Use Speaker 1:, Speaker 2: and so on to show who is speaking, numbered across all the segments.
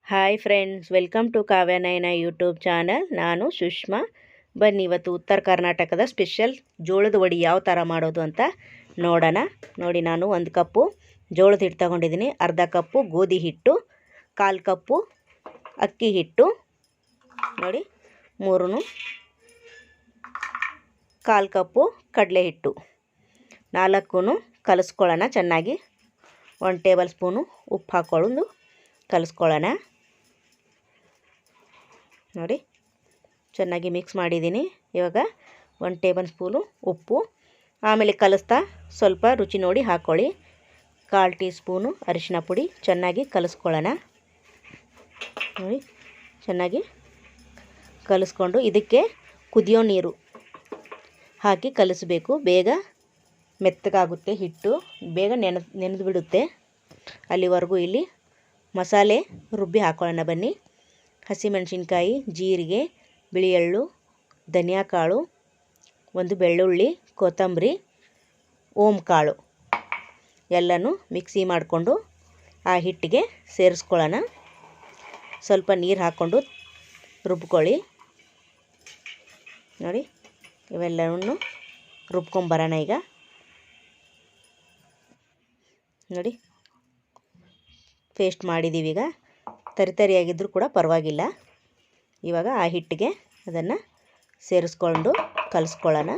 Speaker 1: Hi friends, welcome to Kavyanayana YouTube channel. ನಾನು ಸುಷ್ಮಾ. ಬನ್ನಿ ಇವತ್ತು ಉತ್ತರ ಕರ್ನಾಟಕದ ಸ್ಪೆಷಲ್ ಜೋಳದ ವಡಿ ಯಾವ ಥರ ಮಾಡೋದು ಅಂತ ನೋಡೋಣ. ನೋಡಿ, ನಾನು 1 ಕಪ್ಪು ಜೋಳದ ಹಿಟ್ಟು ತಗೊಂಡಿದ್ದೀನಿ, ಅರ್ಧ ಕಪ್ಪು ಗೋಧಿ ಹಿಟ್ಟು, 1/4 ಕಪ್ಪು ಅಕ್ಕಿ ಹಿಟ್ಟು, ನೋಡಿ 3 1/4 ಕಪ್ಪು ಕಡಲೆ ಹಿಟ್ಟು, 4 ಕಲಿಸ್ಕೊಳ್ಳೋಣ ಚೆನ್ನಾಗಿ. 1 ಟೇಬಲ್ ಸ್ಪೂನು ಉಪ್ಪು ಹಾಕ್ಕೊಂಡು ಕಲಿಸ್ಕೊಳ್ಳೋಣ. ನೋಡಿ, ಚೆನ್ನಾಗಿ ಮಿಕ್ಸ್ ಮಾಡಿದ್ದೀನಿ. ಇವಾಗ 1 ಟೇಬಲ್ ಸ್ಪೂನು ಉಪ್ಪು, ಆಮೇಲೆ ಕಲಿಸ್ತಾ ಸ್ವಲ್ಪ ರುಚಿ ನೋಡಿ ಹಾಕ್ಕೊಳ್ಳಿ. 1/4 ಟೀ ಸ್ಪೂನು ಅರಿಶಿನ ಪುಡಿ, ಚೆನ್ನಾಗಿ ಕಲಿಸ್ಕೊಳ್ಳೋಣ. ನೋಡಿ, ಚೆನ್ನಾಗಿ ಕಲಿಸ್ಕೊಂಡು ಇದಕ್ಕೆ ಕುದಿಯೋ ನೀರು ಹಾಕಿ ಕಲಿಸಬೇಕು. ಬೇಗ ಮೆತ್ತಗಾಗುತ್ತೆ ಹಿಟ್ಟು, ಬೇಗ ನೆನೆದು ಬಿಡುತ್ತೆ. ಅಲ್ಲಿವರೆಗೂ ಇಲ್ಲಿ ಮಸಾಲೆ ರುಬ್ಬಿ ಹಾಕ್ಕೊಳ್ಳೋಣ ಬನ್ನಿ. ಹಸಿಮೆಣಸಿನ್ಕಾಯಿ, ಜೀರಿಗೆ, ಬಿಳಿ ಎಳ್ಳು, ಧನಿಯಾ ಕಾಳು, 1 ಬೆಳ್ಳುಳ್ಳಿ, ಕೊತ್ತಂಬರಿ, ಓಂ ಕಾಳು ಎಲ್ಲನೂ ಮಿಕ್ಸಿ ಮಾಡಿಕೊಂಡು ಆ ಹಿಟ್ಟಿಗೆ ಸೇರಿಸ್ಕೊಳ್ಳೋಣ. ಸ್ವಲ್ಪ ನೀರು ಹಾಕ್ಕೊಂಡು ರುಬ್ಕೊಳ್ಳಿ. ನೋಡಿ, ಇವೆಲ್ಲವನ್ನು ರುಬ್ಕೊಂಬರೋಣ ಈಗ. ನೋಡಿ, ಪೇಸ್ಟ್ ಮಾಡಿದ್ದೀವಿ. ಈಗ ತರಿತರಿಯಾಗಿದ್ದರೂ ಕೂಡ ಪರವಾಗಿಲ್ಲ. ಇವಾಗ ಆ ಹಿಟ್ಟಿಗೆ ಅದನ್ನು ಸೇರಿಸ್ಕೊಂಡು ಕಲಿಸ್ಕೊಳ್ಳೋಣ.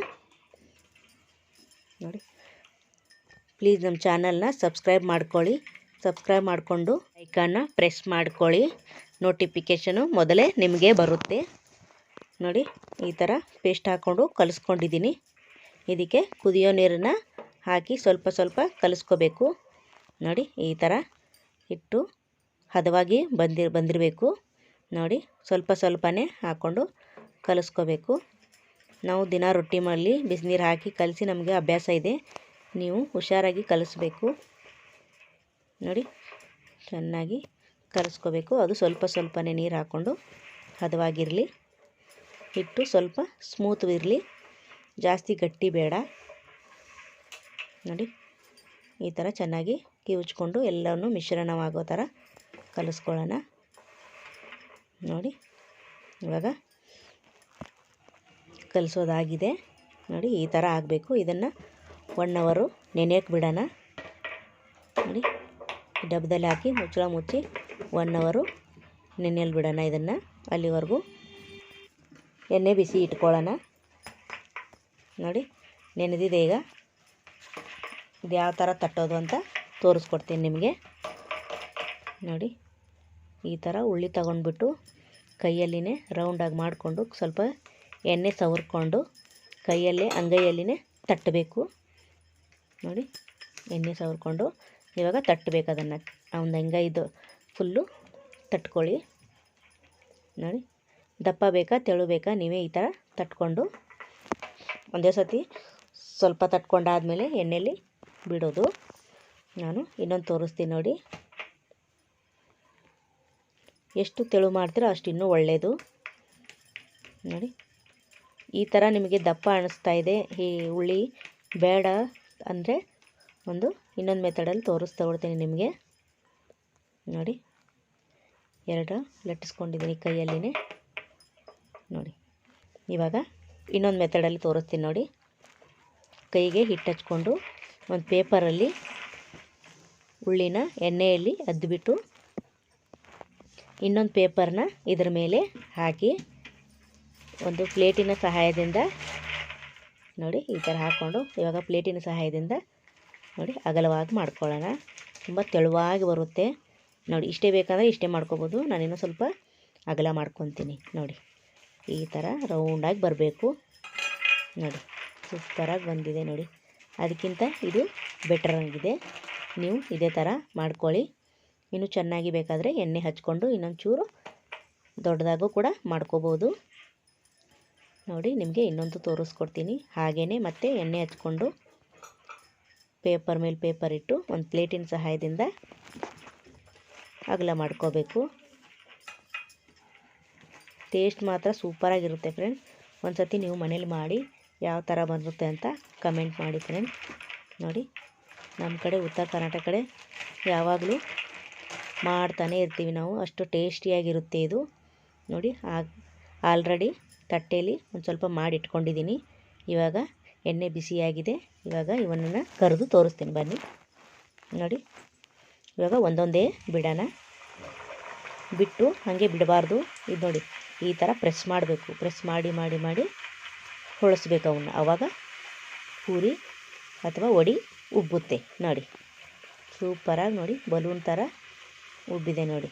Speaker 1: ನೋಡಿ, ಪ್ಲೀಸ್ ನಮ್ಮ ಚಾನಲ್ನ ಸಬ್ಸ್ಕ್ರೈಬ್ ಮಾಡ್ಕೊಳ್ಳಿ. ಸಬ್ಸ್ಕ್ರೈಬ್ ಮಾಡಿಕೊಂಡು ಐಕಾನ್ನ ಪ್ರೆಸ್ ಮಾಡ್ಕೊಳ್ಳಿ. ನೋಟಿಫಿಕೇಷನು ಮೊದಲೇ ನಿಮಗೆ ಬರುತ್ತೆ. ನೋಡಿ, ಈ ಥರ ಪೇಸ್ಟ್ ಹಾಕ್ಕೊಂಡು ಕಲಿಸ್ಕೊಂಡಿದ್ದೀನಿ. ಇದಕ್ಕೆ ಕುದಿಯೋ ನೀರನ್ನು ಹಾಕಿ ಸ್ವಲ್ಪ ಸ್ವಲ್ಪ ಕಲಿಸ್ಕೋಬೇಕು. ನೋಡಿ, ಈ ಥರ ಹಿಟ್ಟು ಹದವಾಗಿ ಬಂದಿರಬೇಕು. ನೋಡಿ, ಸ್ವಲ್ಪ ಸ್ವಲ್ಪನೇ ಹಾಕ್ಕೊಂಡು ಕಲಿಸ್ಕೋಬೇಕು. ನಾವು ದಿನ ರೊಟ್ಟಿ ಮಾಡಲಿ ಬಿಸಿನೀರು ಹಾಕಿ ಕಲಸಿ ನಮಗೆ ಅಭ್ಯಾಸ ಇದೆ. ನೀವು ಹುಷಾರಾಗಿ ಕಲಿಸ್ಬೇಕು. ನೋಡಿ, ಚೆನ್ನಾಗಿ ಕಲಿಸ್ಕೋಬೇಕು. ಅದು ಸ್ವಲ್ಪ ಸ್ವಲ್ಪನೇ ನೀರು ಹಾಕ್ಕೊಂಡು ಹದವಾಗಿರಲಿ. ಹಿಟ್ಟು ಸ್ವಲ್ಪ ಸ್ಮೂತ್ ಇರಲಿ, ಜಾಸ್ತಿ ಗಟ್ಟಿ ಬೇಡ. ನೋಡಿ, ಈ ಥರ ಚೆನ್ನಾಗಿ ಕಿವುಚ್ಕೊಂಡು ಎಲ್ಲವನ್ನೂ ಮಿಶ್ರಣವಾಗೋ ಥರ ಕಲಿಸ್ಕೊಳ್ಳೋಣ. ನೋಡಿ, ಇವಾಗ ಕಲಿಸೋದಾಗಿದೆ. ನೋಡಿ, ಈ ಥರ ಆಗಬೇಕು. ಇದನ್ನು 1 ಅವರು ನೆನೆಯೋಕ್ಕೆ ಬಿಡೋಣ. ನೋಡಿ, ಡಬ್ಬದಲ್ಲಿ ಹಾಕಿ ಮುಚ್ಚಳ ಮುಚ್ಚಿ 1 ಅವರು ನೆನೆಯಲು ಬಿಡೋಣ. ಇದನ್ನು ಅಲ್ಲಿವರೆಗೂ ಎಣ್ಣೆ ಬಿಸಿ ಇಟ್ಕೊಳ್ಳೋಣ. ನೋಡಿ, ನೆನೆದಿದೆ. ಈಗ ಇದು ಯಾವ ಥರ ತಟ್ಟೋದು ಅಂತ ತೋರಿಸ್ಕೊಡ್ತೀನಿ ನಿಮಗೆ. ನೋಡಿ, ಈ ಥರ ಉಳ್ಳಿ ತಗೊಂಡ್ಬಿಟ್ಟು ಕೈಯಲ್ಲಿನೇ ರೌಂಡಾಗಿ ಮಾಡಿಕೊಂಡು ಸ್ವಲ್ಪ ಎಣ್ಣೆ ಸವರ್ಕೊಂಡು ಕೈಯಲ್ಲೇ ಅಂಗೈಯಲ್ಲಿನೇ ತಟ್ಟಬೇಕು. ನೋಡಿ, ಎಣ್ಣೆ ಸವರ್ಕೊಂಡು ಇವಾಗ ತಟ್ಟಬೇಕು. ಅದನ್ನು ಒಂದು ಅಂಗೈದು ಫುಲ್ಲು ತಟ್ಕೊಳ್ಳಿ. ನೋಡಿ, ದಪ್ಪ ಬೇಕಾ ತೆಳು ಬೇಕಾ ನೀವೇ ಈ ಥರ ತಟ್ಕೊಂಡು ಒಂದೇ ಸತಿ ಸ್ವಲ್ಪ ತಟ್ಕೊಂಡಾದಮೇಲೆ ಎಣ್ಣೆಯಲ್ಲಿ ಬಿಡೋದು. ನಾನು ಇನ್ನೊಂದು ತೋರಿಸ್ತೀನಿ. ನೋಡಿ, ಎಷ್ಟು ತೆಳು ಮಾಡ್ತೀರೋ ಅಷ್ಟು ಇನ್ನೂ ಒಳ್ಳೆಯದು. ನೋಡಿ, ಈ ಥರ ನಿಮಗೆ ದಪ್ಪ ಅನಿಸ್ತಾ ಇದೆ, ಈ ಉಳ್ಳಿ ಬೇಡ ಅಂದರೆ ಇನ್ನೊಂದು ಮೆಥಡಲ್ಲಿ ತೋರಿಸ್ಕೊಡ್ತೀನಿ ನಿಮಗೆ. ನೋಡಿ, 2 ಲಟ್ಟಿಸ್ಕೊಂಡಿದ್ದೀನಿ ಕೈಯಲ್ಲಿನೇ. ನೋಡಿ, ಇವಾಗ ಇನ್ನೊಂದು ಮೆಥಡಲ್ಲಿ ತೋರಿಸ್ತೀನಿ. ನೋಡಿ, ಕೈಗೆ ಹಿಟ್ಟು ಹಚ್ಕೊಂಡು ಒಂದು ಪೇಪರಲ್ಲಿ ಉಳ್ಳಿನ ಎಣ್ಣೆಯಲ್ಲಿ ಅದ್ಬಿಟ್ಟು ಇನ್ನೊಂದು ಪೇಪರ್ನ ಇದ್ರ ಮೇಲೆ ಹಾಕಿ ಒಂದು ಪ್ಲೇಟಿನ ಸಹಾಯದಿಂದ ನೋಡಿ ಈ ಥರ ಹಾಕ್ಕೊಂಡು ಇವಾಗ ಪ್ಲೇಟಿನ ಸಹಾಯದಿಂದ ನೋಡಿ ಅಗಲವಾಗಿ ಮಾಡ್ಕೊಳ್ಳೋಣ. ತುಂಬ ತೆಳುವಾಗಿ ಬರುತ್ತೆ. ನೋಡಿ, ಇಷ್ಟೇ ಬೇಕಂದರೆ ಇಷ್ಟೇ ಮಾಡ್ಕೊಬೋದು. ನಾನಿನ್ನೂ ಸ್ವಲ್ಪ ಅಗಲ ಮಾಡ್ಕೊತೀನಿ. ನೋಡಿ, ಈ ಥರ ರೌಂಡಾಗಿ ಬರಬೇಕು. ನೋಡಿ, ಸೂಪರಾಗಿ ಬಂದಿದೆ. ನೋಡಿ, ಅದಕ್ಕಿಂತ ಇದು ಬೆಟರ್ ಆಗಿದೆ. ನೀವು ಇದೇ ಥರ ಮಾಡ್ಕೊಳ್ಳಿ. ಇನ್ನೂ ಚೆನ್ನಾಗಿ ಬೇಕಾದರೆ ಎಣ್ಣೆ ಹಚ್ಕೊಂಡು ಇನ್ನೊಂದು ಚೂರು ದೊಡ್ಡದಾಗೂ ಕೂಡ ಮಾಡ್ಕೋಬೋದು. ನೋಡಿ, ನಿಮಗೆ ಇನ್ನೊಂದು ತೋರಿಸ್ಕೊಡ್ತೀನಿ. ಹಾಗೆಯೇ ಮತ್ತೆ ಎಣ್ಣೆ ಹಚ್ಕೊಂಡು ಪೇಪರ್ ಮೇಲೆ ಪೇಪರ್ ಇಟ್ಟು ಒಂದು ಪ್ಲೇಟಿನ ಸಹಾಯದಿಂದ ಅಗಲ ಮಾಡ್ಕೋಬೇಕು. ಟೇಸ್ಟ್ ಮಾತ್ರ ಸೂಪರಾಗಿರುತ್ತೆ ಫ್ರೆಂಡ್ಸ್. ಒಂದು ಸತಿ ನೀವು ಮನೇಲಿ ಮಾಡಿ ಯಾವ ಥರ ಬರುತ್ತೆ ಅಂತ ಕಮೆಂಟ್ ಮಾಡಿ ಫ್ರೆಂಡ್ಸ್. ನೋಡಿ, ನಮ್ಮ ಕಡೆ ಉತ್ತರ ಕರ್ನಾಟಕ ಕಡೆ ಯಾವಾಗಲೂ ಮಾಡ್ತಾನೇ ಇರ್ತೀವಿ ನಾವು, ಅಷ್ಟು ಟೇಸ್ಟಿಯಾಗಿರುತ್ತೆ ಇದು ನೋಡಿ. ಆಲ್ರೆಡಿ ತಟ್ಟೆಯಲ್ಲಿ ಒಂದು ಸ್ವಲ್ಪ ಮಾಡಿ ಇಟ್ಕೊಂಡಿದ್ದೀನಿ. ಇವಾಗ ಎಣ್ಣೆ ಬಿಸಿಯಾಗಿದೆ. ಇವಾಗ ಇವನನ್ನು ಕರೆದು ತೋರಿಸ್ತೀನಿ ಬನ್ನಿ ನೋಡಿ. ಇವಾಗ ಒಂದೊಂದೇ ಬಿಡೋಣ, ಬಿಟ್ಟು ಹಾಗೆ ಬಿಡಬಾರ್ದು. ಇದು ನೋಡಿ ಈ ಥರ ಪ್ರೆಸ್ ಮಾಡಬೇಕು, ಪ್ರೆಸ್ ಮಾಡಿ ಮಾಡಿ ಮಾಡಿ ಹೊಳಿಸ್ಬೇಕು ಅವನ್ನ. ಆವಾಗ ಪೂರಿ ಅಥವಾ ವಡೆ ಉಬ್ಬುತ್ತೆ ನೋಡಿ. ಸೂಪರಾಗಿ ನೋಡಿ ಬಲೂನ್ ಥರ ಉಬ್ಬಿದೆ ನೋಡಿ.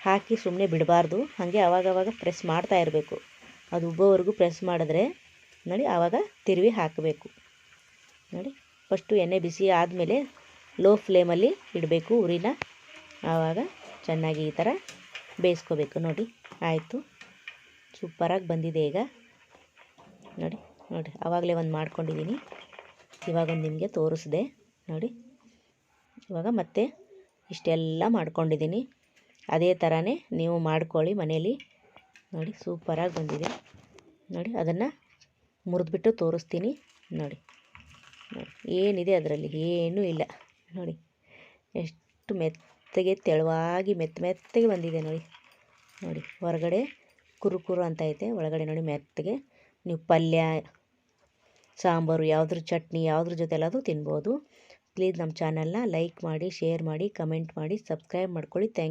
Speaker 1: ಹಾಕಿ ಸುಮ್ಮನೆ ಬಿಡಬಾರ್ದು, ಹಾಗೆ ಆವಾಗವಾಗ ಪ್ರೆಸ್ ಮಾಡ್ತಾ ಇರಬೇಕು. ಅದು ಉಬ್ಬೋವರೆಗೂ ಪ್ರೆಸ್ ಮಾಡಿದ್ರೆ ನೋಡಿ ಆವಾಗ ತಿರುವಿ ಹಾಕಬೇಕು ನೋಡಿ. ಫಸ್ಟು ಎಣ್ಣೆ ಬಿಸಿ ಆದಮೇಲೆ ಲೋ ಫ್ಲೇಮಲ್ಲಿ ಇಡಬೇಕು ಉರಿನ. ಆವಾಗ ಚೆನ್ನಾಗಿ ಈ ಥರ ಬೇಯಿಸ್ಕೋಬೇಕು ನೋಡಿ. ಆಯಿತು, ಸೂಪರಾಗಿ ಬಂದಿದೆ ಈಗ ನೋಡಿ. ನೋಡಿ ಆವಾಗಲೇ ಒಂದು ಮಾಡ್ಕೊಂಡಿದ್ದೀನಿ, ಇವಾಗೊಂದು ನಿಮಗೆ ತೋರಿಸ್ದೆ ನೋಡಿ. ಇವಾಗ ಮತ್ತೆ ಇಷ್ಟೆಲ್ಲ ಮಾಡ್ಕೊಂಡಿದ್ದೀನಿ. ಅದೇ ಥರನೇ ನೀವು ಮಾಡ್ಕೊಳ್ಳಿ ಮನೇಲಿ ನೋಡಿ. ಸೂಪರಾಗಿ ಬಂದಿದೆ ನೋಡಿ. ಅದನ್ನು ಮುರಿದ್ಬಿಟ್ಟು ತೋರಿಸ್ತೀನಿ ನೋಡಿ. ನೋಡಿ ಏನಿದೆ ಅದರಲ್ಲಿ, ಏನೂ ಇಲ್ಲ ನೋಡಿ. ಎಷ್ಟು ಮೆತ್ತಗೆ ತೆಳುವಾಗಿ ಮೆತ್ತಗೆ ಬಂದಿದೆ ನೋಡಿ. ನೋಡಿ ಹೊರಗಡೆ ಕುರು ಅಂತ ಐತೆ, ಒಳಗಡೆ ನೋಡಿ ಮೆತ್ತಗೆ. ನೀವು ಪಲ್ಯ, ಸಾಂಬಾರು, ಯಾವುದ್ರ ಚಟ್ನಿ ಯಾವುದ್ರ ಜೊತೆ ಎಲ್ಲಾದರೂ ತಿನ್ಬೋದು. ಪ್ಲೀಸ್ ನಮ್ಮ ಚಾನಲ್ನ ಲೈಕ್ ಮಾಡಿ, ಶೇರ್ ಮಾಡಿ, ಕಮೆಂಟ್ ಮಾಡಿ, ಸಬ್ಸ್ಕ್ರೈಬ್ ಮಾಡ್ಕೊಳ್ಳಿ. Thank you.